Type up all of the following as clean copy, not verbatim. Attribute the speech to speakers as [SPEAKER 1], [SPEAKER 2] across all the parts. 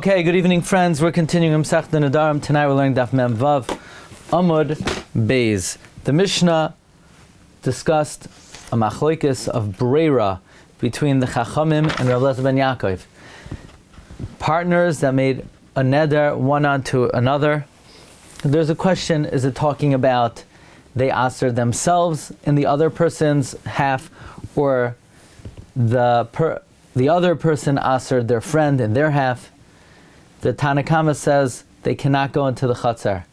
[SPEAKER 1] Okay, good evening, friends. We're continuing Masechta Nedarim. Tonight we're learning Daf Mem Vav Amud Beis. The Mishnah discussed a machlokes of breira between the Chachamim and Rabbi Glatstein ben Yaakov. Partners that made a neder one onto another. There's a question: is it talking about they aser themselves in the other person's half, or the other person asered their friend in their half? The Tanakama says they cannot go into the chatzar.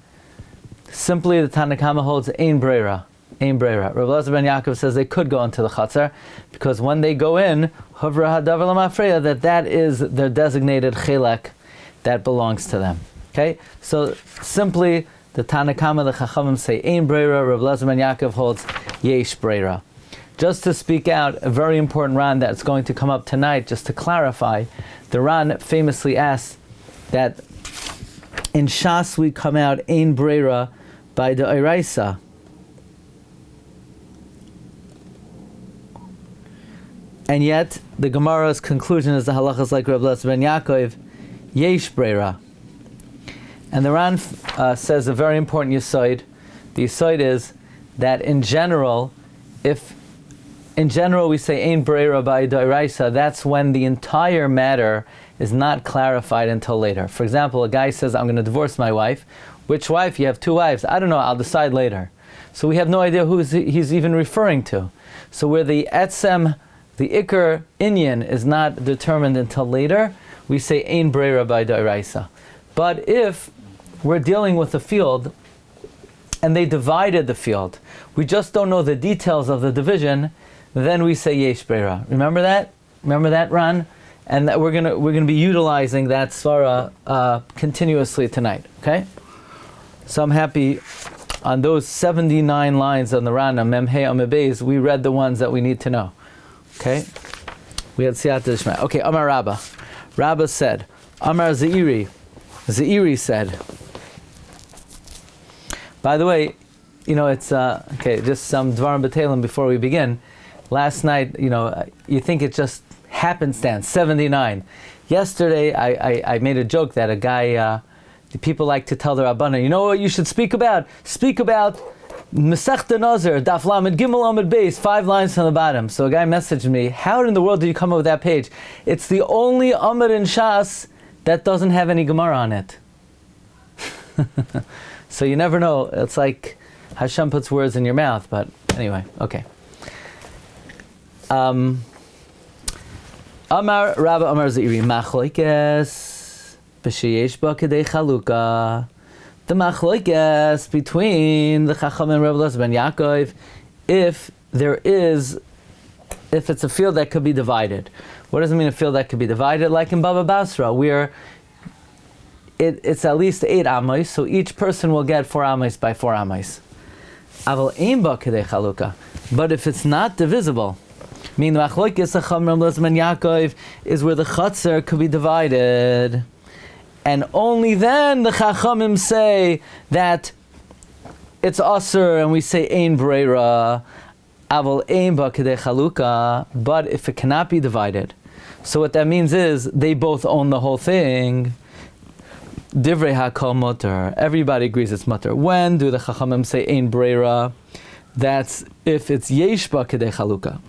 [SPEAKER 1] Simply, the Tanakama holds ein breira. Ein breira. Rabbi Glatstein ben Yaakov says they could go into the chatzar because when they go in, hovra hadavar lamafreya, that is their designated chelek that belongs to them. Okay, so simply the Tanakama, the Chachamim say ein breira. Rabbi Glatstein ben Yaakov holds yesh breira. Just to speak out, a very important Ran that's going to come up tonight, just to clarify, the Ran famously asks that in Shas we come out ein breira by the Oraisa. And yet, the Gemara's conclusion is the halachas like Rabbi Glatstein ben Yaakov, yesh breira. And the Ran says a very important yesod. The yesod is that in general we say ein breira by d'oraisa, that's when the entire matter is not clarified until later. For example, a guy says, I'm going to divorce my wife. Which wife? You have two wives. I don't know, I'll decide later. So we have no idea who he's even referring to. So where the etzem, the ikar inyan is not determined until later, we say ein breira by d'oraisa. But if we're dealing with a field and they divided the field, we just don't know the details of the division, then we say yesh breira. Remember that? Remember that, Ran? And that we're gonna be utilizing that svara continuously tonight. Okay? So I'm happy on those 79 lines on the Ran, Mem Hey Amud Beis, we read the ones that we need to know. Okay? We had Siyata D'Shmaya. Okay, Amar Rabba. Rabba said, Amar Zeiri. Zeiri said. By the way, it's okay. Just some Dvarim B'Teilim before we begin. Last night, you think it just happenstance, 79. Yesterday, I made a joke that a guy, people like to tell the Rabbana, you know what you should speak about? Speak about Masechta Nazir, Daf Lamed Gimel Amud Beis, 5 lines from the bottom. So a guy messaged me, how in the world did you come up with that page? It's the only Amud in Shas that doesn't have any Gemara on it. So you never know. It's like Hashem puts words in your mouth, but anyway, okay. Amar Rabba Amar Zeiri Machlokes b'sheyesh ba kedei chaluka. The machlokes between the Chacham and Rabbi Glatstein ben Yaakov, if it's a field that could be divided. What does it mean a field that could be divided? Like in Baba Basra, where it's at least 8 amos, so each person will get 4 amos by 4 amos. Aval ein ba kedei chaluka. But if it's not divisible, meaning the machlokes Chacham Rabbi Glatstein ben Yaakov is where the chatzar could be divided, and only then the Chachamim say that it's aser, and we say ein breira, aval ein ba kedei chaluka. But if it cannot be divided, so what that means is they both own the whole thing. Divrei hakol mutar. Everybody agrees it's mutar. When do the Chachamim say ein breira? That's if it's yesh ba kedei chaluka.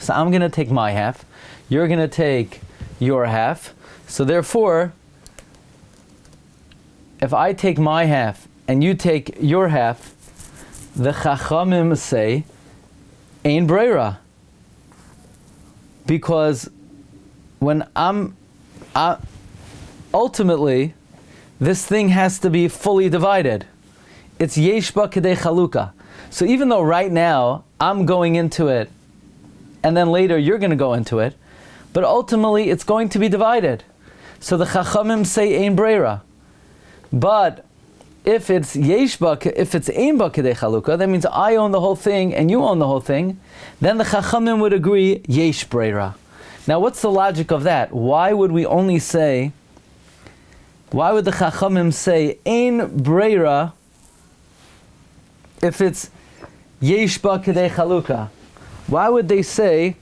[SPEAKER 1] So I'm going to take my half, you're going to take your half. So therefore, if I take my half and you take your half, the Chachamim say ein breira. Because when ultimately, this thing has to be fully divided. It's yesh ba kedei chaluka. So even though right now I'm going into it, and then later you're going to go into it, but ultimately it's going to be divided. So the Chachamim say ein breira. But if it's ein ba kedei chaluka, that means I own the whole thing and you own the whole thing, then the Chachamim would agree yesh breira. Now what's the logic of that? Why would the Chachamim say ein breira if it's yesh ba kedei chaluka? Why would they say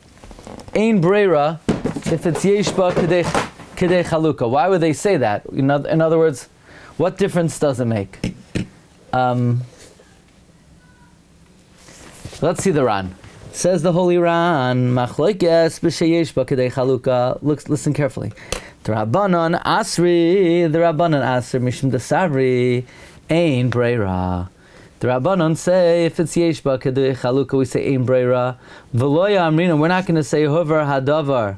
[SPEAKER 1] ein breira if it's yesh ba kedei kedei chalukah. Why would they say that? In other words, what difference does it make? Let's see the Ran. Says the Holy Ran, Machloikes b'sheyesh ba kedei chalukah. Listen carefully. The Rabbanon asri, mishum desavri, ein breira. The Rabbanon say, if it's yesh ba kedei chalukah, we say ein breira. V'lo ya'amrina, we're not going to say hover hadavar,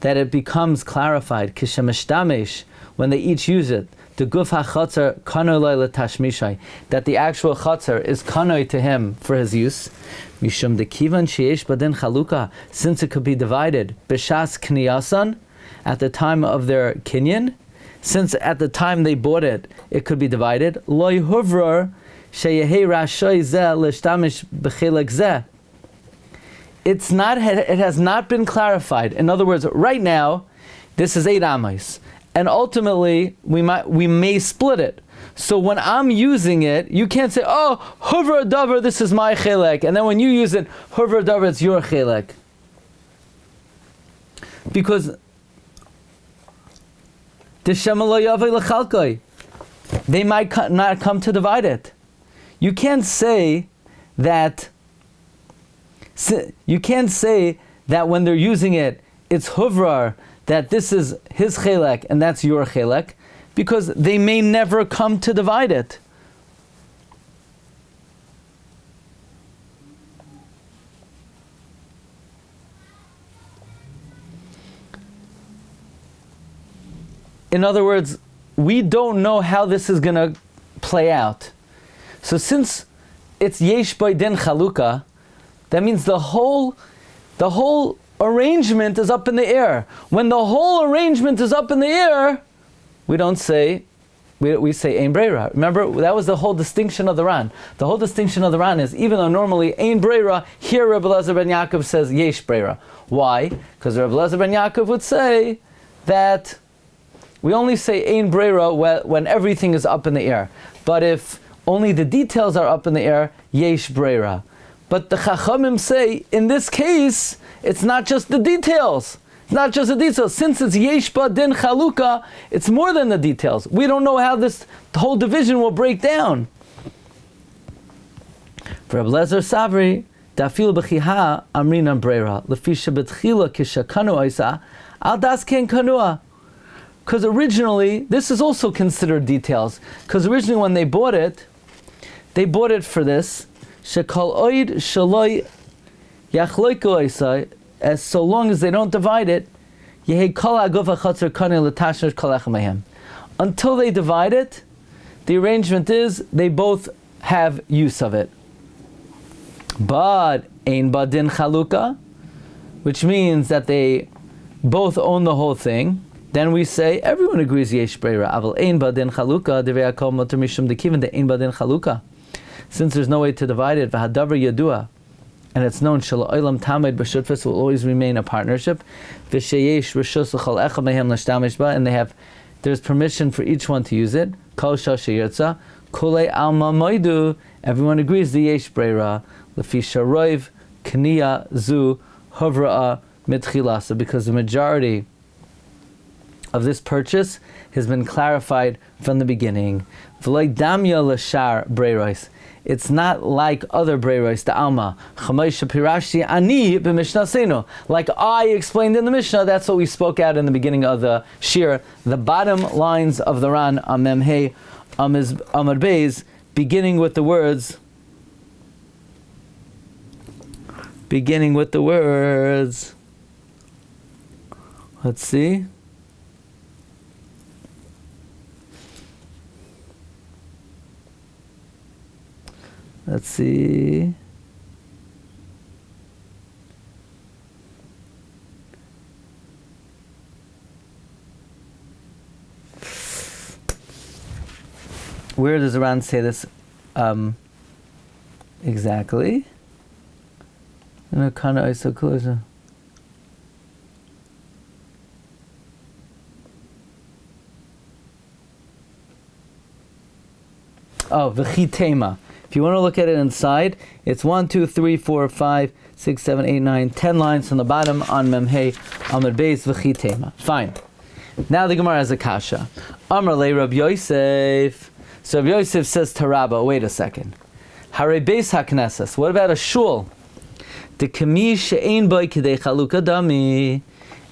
[SPEAKER 1] that it becomes clarified, kishamishtamesh, when they each use it. The guf ha'chatzar kanoi l'tashmishai, that the actual chatzar is kanoi to him for his use. Mishum dekivan sheyesh badin chalukah, since it could be divided. B'shas kniyasan, at the time of their kinyan, since at the time they bought it, it could be divided. Lo yhuvrar sheyehei rashay zeh l'shtamish b'chelek zeh. It has not been clarified. In other words, right now, this is 8 amos. And ultimately, we may split it. So when I'm using it, you can't say, oh, hover davar, this is my chelek. And then when you use it, hover davar, it's your chelek. Because they might not come to divide it. You can't say that when they're using it, it's hovrar, that this is his chelek and that's your chelek, because they may never come to divide it. In other words, we don't know how this is going to play out. So since it's yesh by din chalukah, that means the whole arrangement is up in the air. When the whole arrangement is up in the air, we don't say, we say ein breira. Remember, that was the whole distinction of the Ran. The whole distinction of the Ran is, even though normally ein breira, here Rabbi Elazar ben Yaakov says yesh breira. Why? Because Rabbi Elazar ben Yaakov would say that we only say ein breira when everything is up in the air. But if only the details are up in the air, yesh breira. But the Chachamim say, in this case, it's not just the details. It's not just the details. Since it's yesh ba din chalukah, it's more than the details. We don't know how the whole division will break down. For Rabbi Lezer Savri, dafil b'chiha amrina breira, lefisha betchila kishakanu oisa, al das ken kanua. Because originally, this is also considered details. Because originally when they bought it for this, shekal oid shaloi yachloiku oisai, as so long as they don't divide it, yehei kol haguf hachatzer kanei l'tashmish kolech mehem. Until they divide it, the arrangement is they both have use of it. But ein badin chalukah, which means that they both own the whole thing, then we say everyone agrees yesh breira. Aval ein badin chalukah devei hakol motor mishum dekiven de ein badin chalukah. Since there's no way to divide it, v'hadavar yadua, and it's known shel olam tamed b'shutfus will always remain a partnership. V'sheyesh rishus l'chol echad mehem l'shtamish ba, and there's permission for each one to use it. Kol shal sheyirtza kulei alma moidu. Everyone agrees the yesh breira lefi sharoiv kniya zu hovra'a mitchilasa, because the majority of this purchase has been clarified from the beginning. V'loi damya l'shar breiros. It's not like other breiros, the alma. Chamesh pirashti ani b'mishnasenu. Like I explained in the Mishnah, that's what we spoke out in the beginning of the shir. The bottom lines of the Ran, Amem Hey, Amad Beis, beginning with the words. Let's see. Where does the Ran say this exactly? In a kind of isoclusion. Oh, v'chitema. If you want to look at it inside, it's 1, 2, 3, 4, 5, 6, 7, 8, 9, 10 lines from the bottom on Memhei Amud Beis v'chitema. Fine. Now the Gemara has a kasha. Amar le Rabbi Yosef. So Rabbi Yosef says to Rabba, wait a second. Hare beis haknesses. What about a shul? The kami she'ein boi kidei chaluka dami.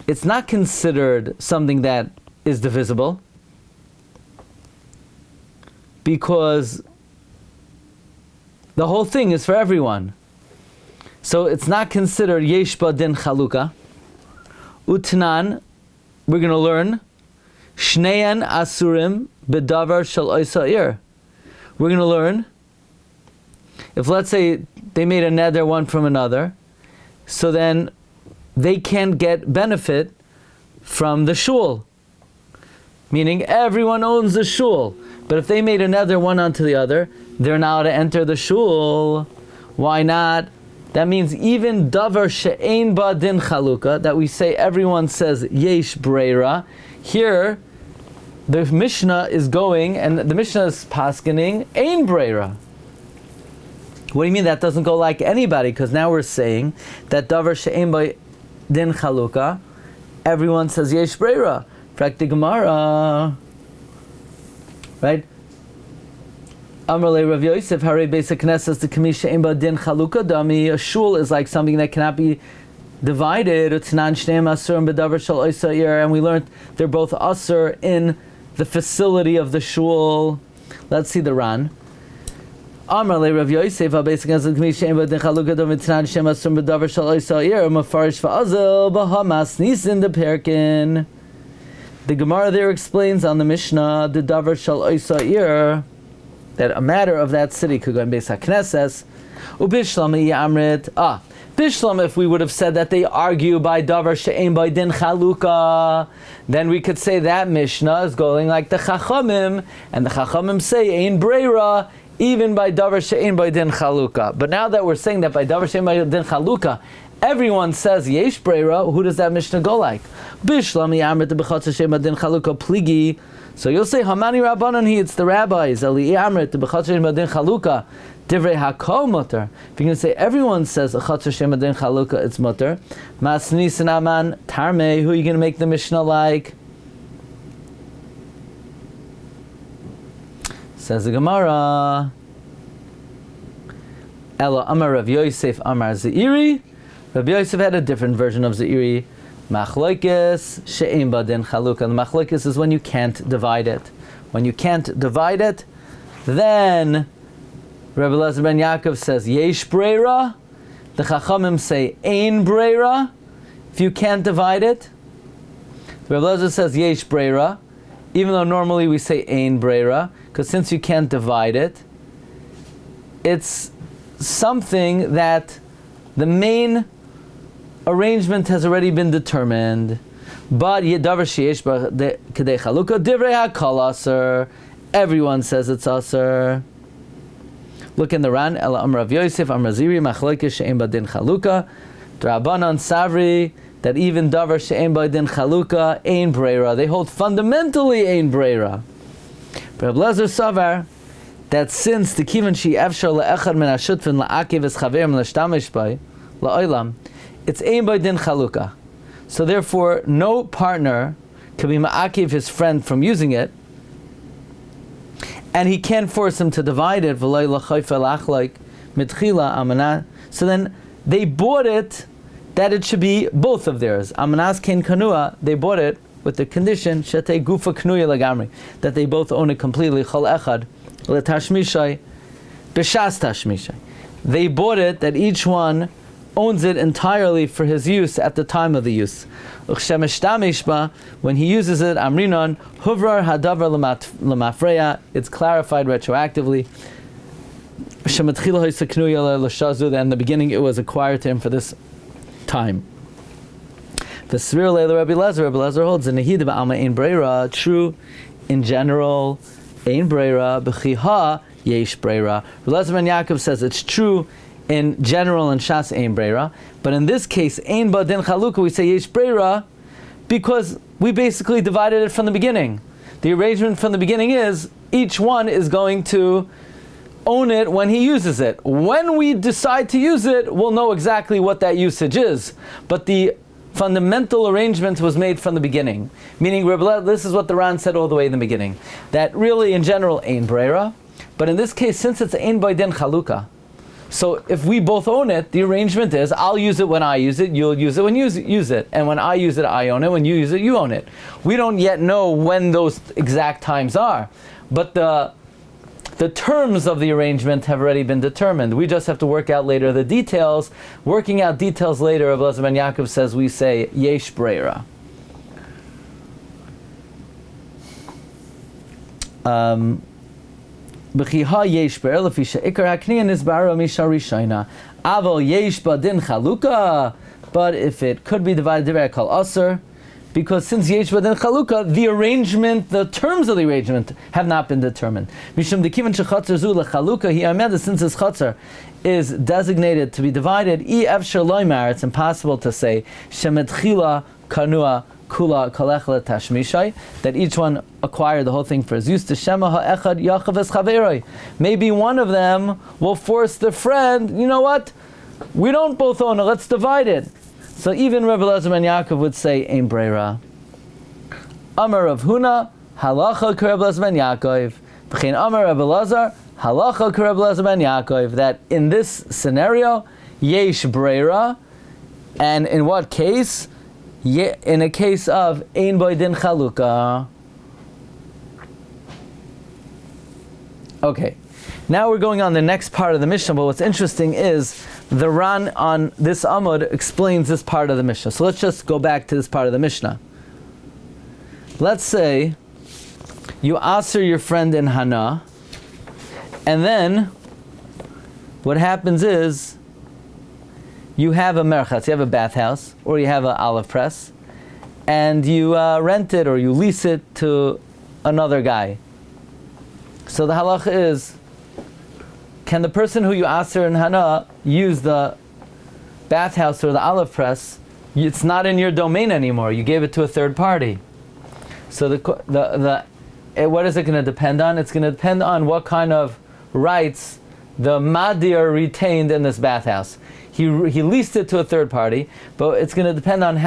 [SPEAKER 1] It's not considered something that is divisible because the whole thing is for everyone. So it's not considered yesh ba din chaluka. Utnan, we're going to learn shneyan asurim bedavar shel oisa'ir. We're going to learn if, let's say, they made a neder one from another, so then they can get benefit from the shul. Meaning everyone owns the shul. But if they made a neder one onto the other, they're now to enter the shul. Why not? That means even davar she'ein ba din chaluka, that we say everyone says yesh breira. Here, the Mishnah is going, and the Mishnah is paskening ein breira. What do you mean that doesn't go like anybody? Because now we're saying that davar she'ein ba din chaluka, everyone says yesh breira. Frak the Gemara, right? Amar le Rav Yosef, Hare beis haknesses the kami she'ein ba din chaluka dami. A shul is like something that cannot be divided. Utnan shneim asurim bedavar shel oisa'ir, and we learned they're both asur in the facility of the shul. Let's see the Ran. Amar le Rav Yosef, Hare beis haknesses the kami she'ein ba din chaluka dami. Utnan shneim asurim bedavar shel oisa'ir. Mafarish va'azel b'hamas nisin de perkin. The Gemara there explains on the Mishnah the davar shel oisa'ir, that a matter of that city could go in Beis HaKnesses. Ubishlam yamrit. Bishlam, if we would have said that they argue by davar she'ein by din chaluka, then we could say that Mishnah is going like the Chachamim, and the Chachamim say ein breira, even by davar she'ein by din chaluka. But now that we're saying that by davar she'ein by din chaluka, everyone says yesh breira, who does that Mishnah go like? Bishlam yamrit b'chatz she'ein by din chaluka pligi. So you'll say, Hamani Rabbanan hi, it's the rabbis, Eli Amrit, the B'chatz Shem Adin Chaluka, Divrei HaKol Mutter. If you're going to say, everyone says, B'chatz Shem Adin Chaluka, it's Mutter. Masni Sinaman Tarmei, who are you going to make the Mishnah like? Says the Gemara, Ela Amar Rav Yosef Amar Ze'iri. Rav Yosef had a different version of Ze'iri. Machlokes she'ein ba din chaluka. The machlokes is when you can't divide it. When you can't divide it, then Rabbi Elazar ben Yaakov says yesh breira. The Chachamim say ein breira. If you can't divide it, Rabbi Elazar says yesh breira, even though normally we say ein breira, because since you can't divide it, it's something that the main arrangement has already been determined. But yedavar sheyesh kedei chaluka divrei hakol aser. Everyone says it's aser. Look in the Ran. Ela Amar Rav Yosef Amar Ziri machlokes she'ein ba din chaluka. D'Rabbanan savri that even davar she'ein ba din chaluka ein breira. They hold fundamentally ein breira. But Rabbi Elazar savar that since the kivan she efshar le'echad min hashutfin la'akiv es chaverim l'shtamish by la'olam, it's ein by din chaluka. So therefore, no partner can be ma'akiv his friend from using it, and he can't force him to divide it. V'loi l'chayfa la'achloik mitchila amanah. So then they bought it that it should be both of theirs. Amanas ken kanua. They bought it with the condition shetei gufa knuya lagamri, that they both own it completely. Chol echad letashmishay b'shas tashmishay. They bought it that each one owns it entirely for his use at the time of the use. When he uses it, amrinon huvrar hadavar lemafreya. It's clarified retroactively. And in the beginning, it was acquired to him for this time. The Svir Leila Rabbi Lezer holds in Nehida ba'alma ein breira. True, in general, ein breira b'chiha yesh breira. Rabbi Lezer ben Yaakov says it's true in general and shas ein breira, but in this case, ein ba din chaluka, we say yesh breira because we basically divided it from the beginning. The arrangement from the beginning is each one is going to own it when he uses it. When we decide to use it, we'll know exactly what that usage is. But the fundamental arrangement was made from the beginning. Meaning, this is what the Ran said all the way in the beginning. That really, in general, ein breira. But in this case, since it's ein by din chalukah, so if we both own it, the arrangement is, I'll use it when I use it, you'll use it when you use it. And when I use it, I own it. When you use it, you own it. We don't yet know when those exact times are. But the terms of the arrangement have already been determined. We just have to work out later the details. Working out details later, Rabbi Elazar ben Yaakov says, we say, yesh breira. B'chiha yesh breira, lefi she'ikar hakniya nizbara misha rishayna. Aval yesh badin chaluka. But if it could be divided, divrei kol aser, because since yesh badin chaluka, the arrangement, the terms of the arrangement have not been determined. Mishum dekivan shechatzer zu lechaluka hi ameda, since this chatzer is designated to be divided, I efshar loymar, it's impossible to say shemetchila kanua kula kalechla tashmishai, that each one acquired the whole thing for his use. To shema ha'echad yachav es chaveroi. Maybe one of them will force the friend, you know what? We don't both own it, let's divide it. So even Rabbi Elazar ben Yaakov would say, ein breira. Amar Rav Huna, halacha k'Rabbi Elazar ben Yaakov. V'chein Amar Rabbi Elazar, halacha k'Rabbi Elazar ben Yaakov. That in this scenario, yesh breira, and in what case? In a case of ein by din chalukah. Okay, now we're going on the next part of the Mishnah, but what's interesting is the Ran on this Amud explains this part of the Mishnah. So let's just go back to this part of the Mishnah. Let's say you aser your friend in Hana, and then what happens is you have a merchatz, you have a bathhouse, or you have an olive press, and you rent it or you lease it to another guy. So the halacha is, can the person who you aser in Hana use the bathhouse or the olive press? It's not in your domain anymore. You gave it to a third party. So what is it going to depend on? It's going to depend on what kind of rights the madir retained in this bathhouse. He leased it to a third party, but it's going to depend on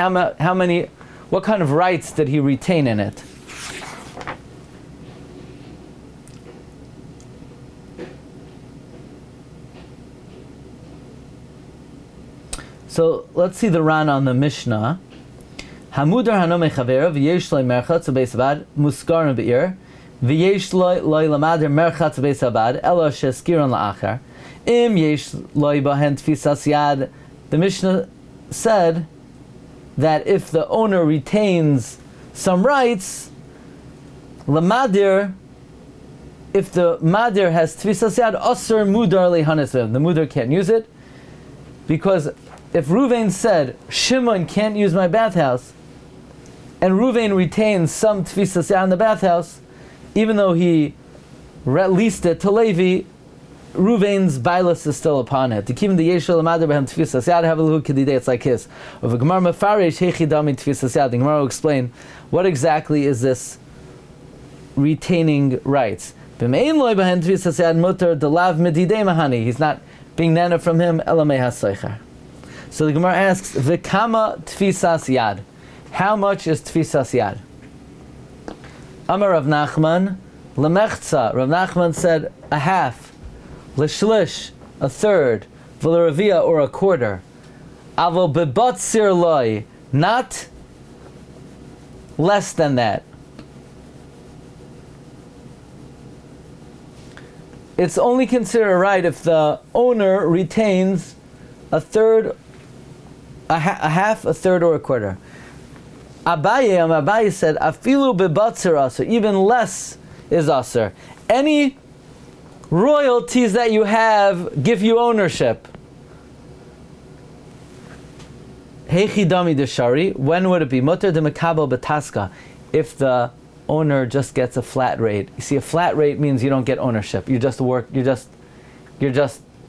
[SPEAKER 1] what kind of rights did he retain in it. So let's see the Ran on the Mishnah. Hamudar hanome chavera v'yesh loy merchatz beis abad muskaron be'ir v'yesh loy lamader merchatz beis abad elo sheskiron la'achar im yesh loy bahen tfisas yad. The Mishnah said that if the owner retains some rights, lamadir, if the madir has tfisas yad, aser mudar lehanisv, the mudar can't use it, because if Ruvain said, Shimon can't use my bathhouse, and Ruvain retains some tfisas yad in the bathhouse, even though he leased it to Levi, Ruvain's bailus is still upon it. To keep the yeshul amader behem tfisas yad havelahu kedidei. It's like his. Of a Gemara mefarish hechidami tfisas yad. The Gemara will explain what exactly is this retaining rights. B'mein loy behem tfisas yad mutar delav medidei mahani. He's not being nana from him elamei hasaychar. So the Gemara asks, v'kama tfisas yad. How much is tfisas yad? Amar Rav Nachman, lemechza. Rav Nachman said a half, l'shlish, a third, v'leravia, or a quarter. Avo bebatzir loy, not less than that. It's only considered right if the owner retains a half, a third, or a quarter. Abaye said, afilu bebatzir aser, even less is aser. Any royalties that you have give you ownership. Heichidami deshari, when would it be? Mutar de mekabel betaska, if the owner just gets a flat rate. You see, a flat rate means you don't get ownership. You're just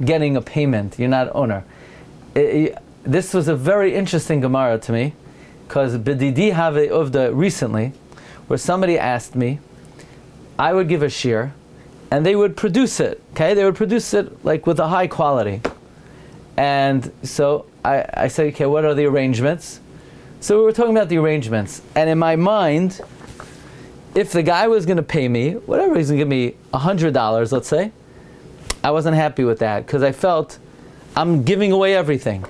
[SPEAKER 1] getting a payment. You're not owner. This was a very interesting Gemara to me, because B'didi have uvda recently, where somebody asked me, I would give a shear, and they would produce it. Okay, they would produce it like with a high quality, and so I said, okay, what are the arrangements? So we were talking about the arrangements, and in my mind, if the guy was going to pay me, whatever, he's going to give me $100, let's say, I wasn't happy with that, because I felt I'm giving away everything.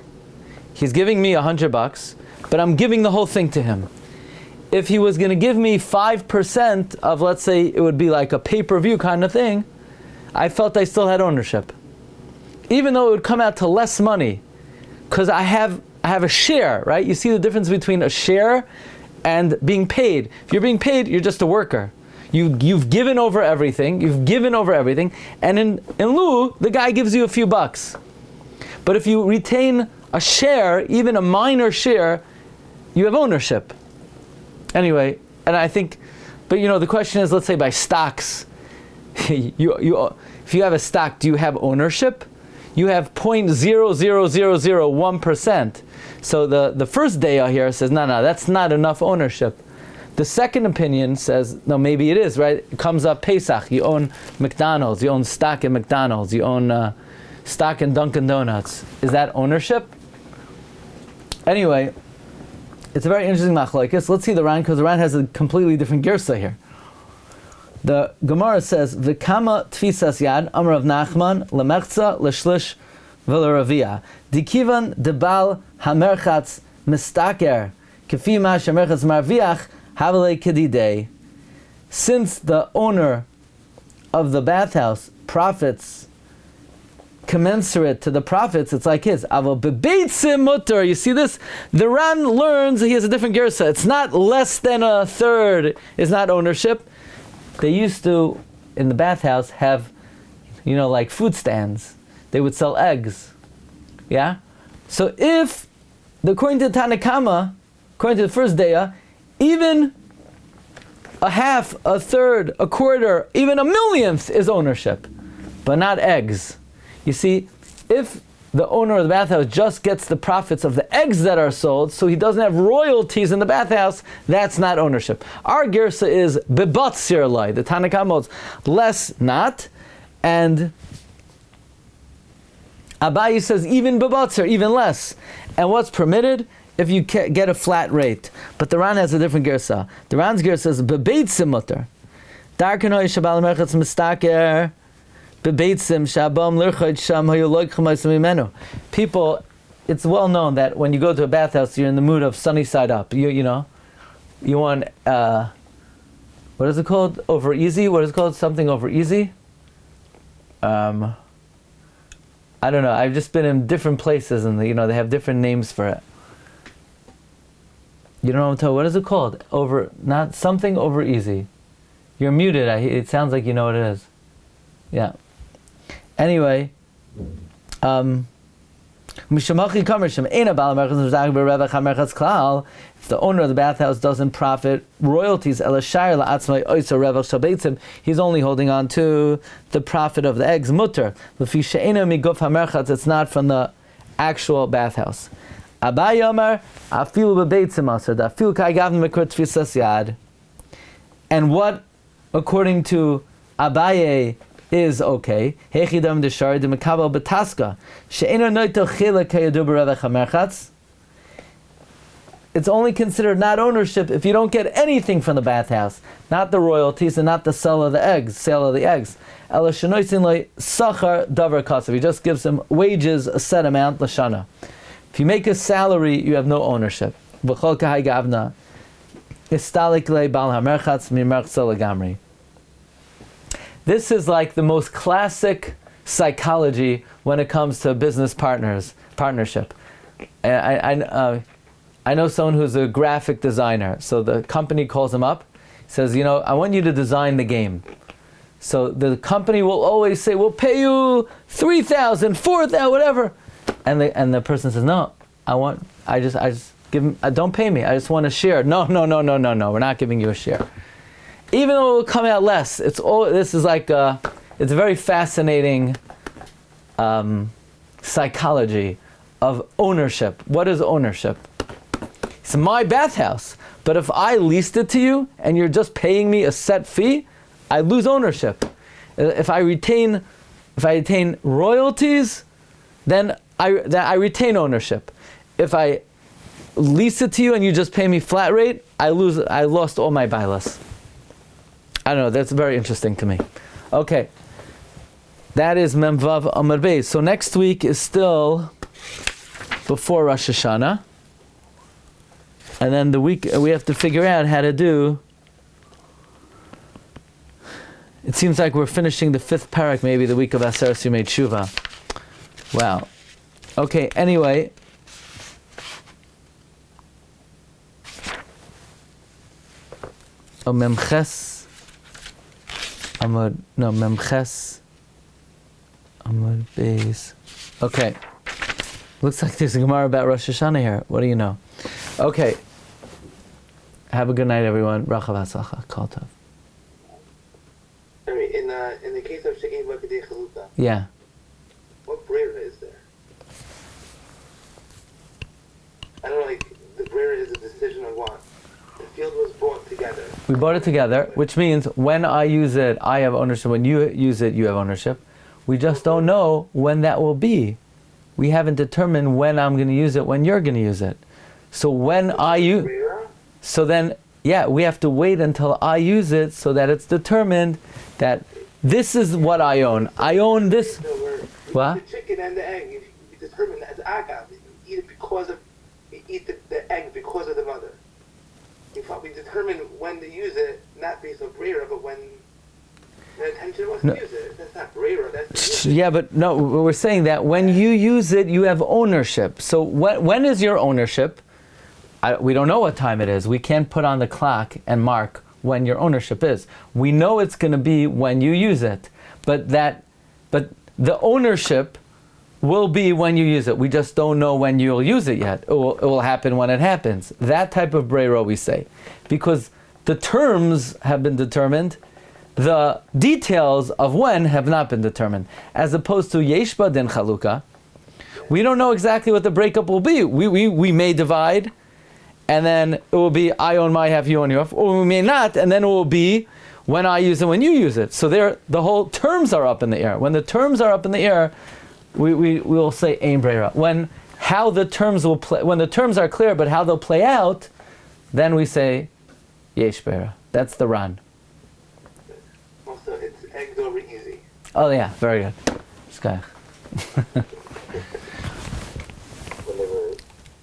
[SPEAKER 1] He's giving me $100, but I'm giving the whole thing to him. If he was going to give me 5% of, let's say, it would be like a pay-per-view kind of thing, I felt I still had ownership. Even though it would come out to less money, because I have a share, right? You see the difference between a share and being paid. If you're being paid, you're just a worker. You've given over everything. And in lieu, the guy gives you a few bucks. But if you retain a share, even a minor share, you have ownership. Anyway, and I think, but the question is, let's say by stocks, if you have a stock, do you have ownership? You have 0.00001%. So the first day here says, no, that's not enough ownership. The second opinion says, no, maybe it is, right? It comes up Pesach, you own McDonald's, you own stock in McDonald's, you own stock in Dunkin' Donuts. Is that ownership? Anyway, it's a very interesting machlokes. Let's see the Ran, because the Ran has a completely different girsa here. The Gemara says, "V'kama tfisas yad amar Rav Nachman lemechza l'shlish v'leravia dikivan debal hamerchatz mistaker kefi ma shemerchatz marviach havale kedidei." Since the owner of the bathhouse profits commensurate to the profits, it's like his. Avo bebeitzim mutter. You see this? The Ran learns he has a different gersa. It's not less than a third. It's not ownership. They used to, in the bathhouse, have, like food stands. They would sell eggs. Yeah? So if, according to Tanakama, according to the first daya, even a half, a third, a quarter, even a millionth is ownership, but not eggs. You see, if the owner of the bathhouse just gets the profits of the eggs that are sold, so he doesn't have royalties in the bathhouse, that's not ownership. Our girsa is bebatzir lai. The Tanakh holds less not, and Abayi says even bebatzir, even less. And what's permitted? If you get a flat rate. But the Ran has a different girsa. The Ran's girsa says bebeitzim mutter. Darkanoi shabal merchatz mistaker. People, it's well known that when you go to a bathhouse, you're in the mood of sunny side up. You want, what is it called? Over easy? What is it called? Something over easy? I don't know. I've just been in different places and they have different names for it. You don't know what I'm talking about. What is it called? Not something over easy. You're muted. It sounds like you know what it is. Yeah. Anyway, if the owner of the bathhouse doesn't profit royalties, he's only holding on to the profit of the eggs, mutter. It's not from the actual bathhouse. And what, according to Abaye, is okay. It's only considered not ownership if you don't get anything from the bathhouse, not the royalties and not the sale of the eggs. He just gives them wages, a set amount, lashana. If you make a salary, you have no ownership. This is like the most classic psychology when it comes to business partnership. I know someone who's a graphic designer. So the company calls him up, says, I want you to design the game. So the company will always say, we'll pay you $3,000, $4,000, whatever. And the person says, no, I just give him, don't pay me. I just want a share. No, we're not giving you a share. Even though it will come out less, this is like it's a very fascinating psychology of ownership. What is ownership? It's my bathhouse, but if I leased it to you and you're just paying me a set fee, I lose ownership. If I retain royalties, then I retain ownership. If I lease it to you and you just pay me flat rate, I lost all my bailas. I don't know, that's very interesting to me. Okay. That is Memvav Amar Beis. So next week is still before Rosh Hashanah. And then the week we have to figure out how to do. It seems like we're finishing the 5th parak, maybe the week of Aser Yimei Tshuva. Wow. Okay, anyway. Memches Amar Beis. Okay. Looks like there's a Gemara about Rosh Hashanah here. What do you know? Okay. Have a good night, everyone. Bracha v'atzlacha. Kol tov.
[SPEAKER 2] In the case of She'ein Vakadei Chaluta,
[SPEAKER 1] yeah.
[SPEAKER 2] what brera is there? I don't know, like, the brera is a decision of what? The field was bought together.
[SPEAKER 1] We bought it together, which means when I use it, I have ownership. When you use it, you have ownership. We just don't know when that will be. We haven't determined when I'm going to use it, when you're going to use it. So when I use... So then, yeah, we have to wait until I use it so that it's determined that this is what I own. I own this...
[SPEAKER 2] So
[SPEAKER 1] what?
[SPEAKER 2] The chicken and the egg, you determine that as agav. You eat the egg because of the mother. We determine when to use it, not based on brera, but when the intention was to use it. That's not brera, that's...
[SPEAKER 1] Yeah, but no, we're saying that when you use it, you have ownership. So when is your ownership? We don't know what time it is. We can't put on the clock and mark when your ownership is. We know it's going to be when you use it, but the ownership will be when you use it. We just don't know when you'll use it yet. It will happen when it happens. That type of brera we say, because the terms have been determined, the details of when have not been determined. As opposed to Yeshba din Chaluka, we don't know exactly what the breakup will be. We may divide, and then it will be I own my half, you own your half, or we may not, and then it will be when I use it, when you use it. So the whole terms are up in the air. When the terms are up in the air, we will say ein brera. When the terms are clear, but how they'll play out, then we say yesh brera. That's the Ran.
[SPEAKER 2] Also, it's eggs over easy.
[SPEAKER 1] Oh yeah, very good. Skye.